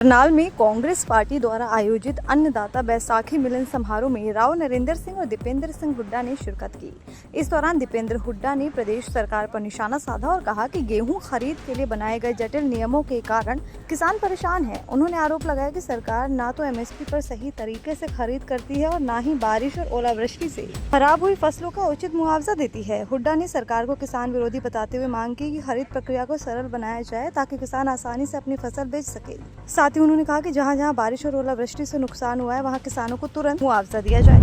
करनाल में कांग्रेस पार्टी द्वारा आयोजित अन्नदाता बैसाखी मिलन समारोह में राव नरेंद्र सिंह और दीपेंद्र सिंह हुड्डा ने शिरकत की। इस दौरान दीपेंद्र हुड्डा ने प्रदेश सरकार पर निशाना साधा और कहा कि गेहूं खरीद के लिए बनाए गए जटिल नियमों के कारण किसान परेशान हैं। उन्होंने आरोप लगाया कि सरकार न तो एमएसपी पर सही तरीके से खरीद करती है और न ही बारिश और ओलावृष्टि से खराब हुई फसलों का उचित मुआवजा देती है। हुड्डा ने सरकार को किसान विरोधी बताते हुए मांग की कि खरीद प्रक्रिया को सरल बनाया जाए ताकि किसान आसानी से अपनी फसल बेच सके। साथ ही उन्होंने कहा कि जहां जहां बारिश और ओलावृष्टि से नुकसान हुआ है वहां किसानों को तुरंत मुआवजा दिया जाए।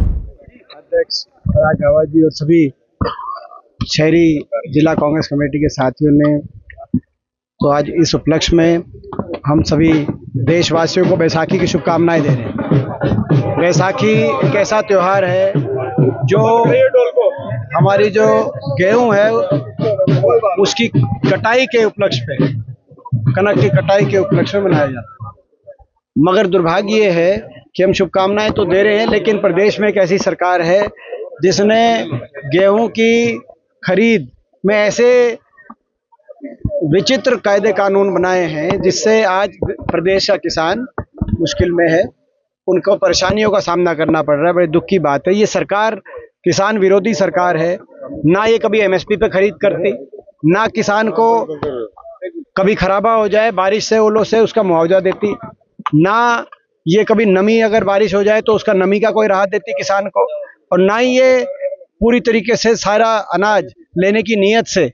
अध्यक्ष पराग रावत जी और सभी शहरी जिला कांग्रेस कमेटी के साथियों ने तो आज इस उपलक्ष्य में हम सभी देशवासियों को बैसाखी की शुभकामनाएं दे रहे हैं। बैसाखी एक ऐसा त्योहार है जो हमारी जो गेहूं है उसकी कटाई के उपलक्ष्य पे, कनक की कटाई के उपलक्ष्य में मनाया जाता है। मगर दुर्भाग्य ये है कि हम शुभकामनाएं तो दे रहे हैं, लेकिन प्रदेश में एक ऐसी सरकार है जिसने गेहूं की खरीद में ऐसे विचित्र कायदे कानून बनाए हैं जिससे आज प्रदेश का किसान मुश्किल में है, उनको परेशानियों का सामना करना पड़ रहा है। बड़ी दुख की बात है। ये सरकार किसान विरोधी सरकार है। ना ये कभी एमएसपी पे खरीद करती, ना किसान को कभी खराबा हो जाए बारिश से ओलों से उसका मुआवजा देती, ना ये कभी नमी अगर बारिश हो जाए तो उसका नमी का कोई राहत देती किसान को, और ना ही ये पूरी तरीके से सारा अनाज लेने की नीयत से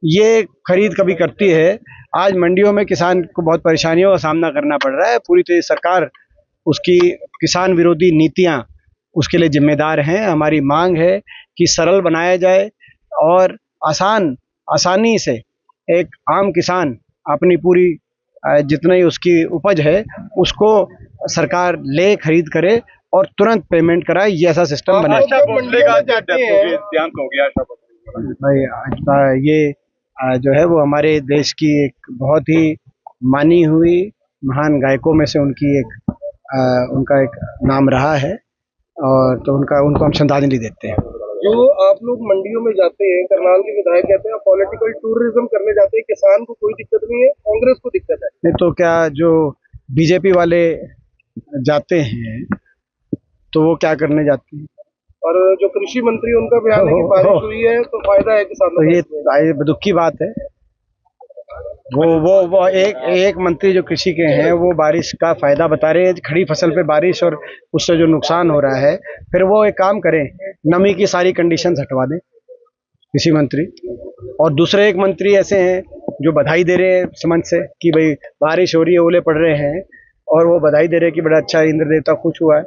ये खरीद कभी करती है। आज मंडियों में किसान को बहुत परेशानियों का सामना करना पड़ रहा है। पूरी तरह सरकार उसकी किसान विरोधी नीतियां उसके लिए जिम्मेदार हैं। हमारी मांग है कि सरल बनाया जाए और आसानी से एक आम किसान अपनी पूरी जितनी उसकी उपज है उसको सरकार ले खरीद करे और तुरंत पेमेंट कराए। ये ऐसा सिस्टम बना भाई। ये जो है वो हमारे देश की एक बहुत ही मानी हुई महान गायकों में से उनका एक नाम रहा है, और तो उनको हम श्रद्धांजलि देते हैं। जो आप लोग मंडियों में जाते हैं, करनाल के विधायक कहते हैं पॉलिटिकल टूरिज्म करने जाते हैं, किसान को कोई दिक्कत नहीं है, कांग्रेस को दिक्कत है। नहीं तो क्या जो बीजेपी वाले जाते हैं तो वो क्या करने जाते हैं? और जो कृषि मंत्री उनका बयान है कि बारिश हुई है तो फायदा है किसानों को। ये दुख की बात है। वो एक मंत्री जो कृषि के हैं वो बारिश का फायदा बता रहे हैं, खड़ी फसल पे बारिश और उससे जो नुकसान हो रहा है। फिर वो एक काम करें, नमी की सारी कंडीशंस हटवा दें कृषि मंत्री। और दूसरे एक मंत्री ऐसे हैं जो बधाई दे रहे हैं समझ से कि भाई बारिश हो रही है, ओले पड़ रहे हैं, और वो बधाई दे रहे हैं कि बड़ा अच्छा इंद्र देवता खुश हुआ है।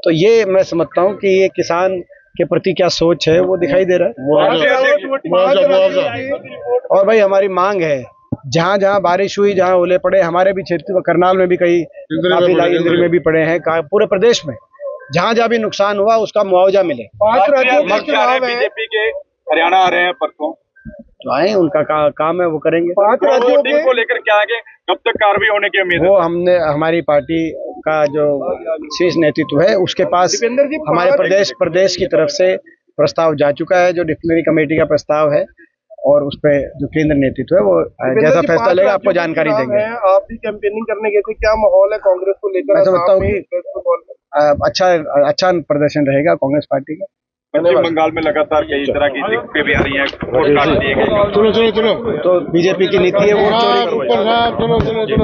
तो ये मैं समझता हूँ कि ये किसान के प्रति क्या सोच है वो दिखाई दे रहा है। और भाई हमारी मांग है, जहाँ जहाँ बारिश हुई, जहाँ ओले पड़े, हमारे भी क्षेत्र करनाल में भी कई इंद्र में भी पड़े हैं, पूरे प्रदेश में जहाँ जहाँ भी नुकसान हुआ उसका मुआवजा मिले। 5 राज्यों के चुनाव है, बीजेपी के हरियाणा आ रहे हैं परसों, तो आए उनका काम है वो करेंगे। 5 राज्यों को लेकर क्या आगे कब तक कार्रवाई होने की उम्मीद है? वो हमने हमारी पार्टी का जो शीर्ष नेतृत्व है उसके पास हमारे प्रदेश की तरफ से प्रस्ताव जा चुका है, जो डिसिप्लिनरी कमेटी का प्रस्ताव है, और उस पे जो केंद्र नेतृत्व है वो जैसा फैसला लेगा आपको जानकारी देंगे। आप भी कैंपेनिंग करने गए थे, क्या माहौल है कांग्रेस को लेकर? मैं समझता हूँ कि अच्छा प्रदर्शन रहेगा कांग्रेस पार्टी का। पश्चिम बंगाल में लगातार कई तरह की दिक्कतें भी आ रही हैं, वोट काट दिए गए। तो बीजेपी की नीति है वोट चोरी।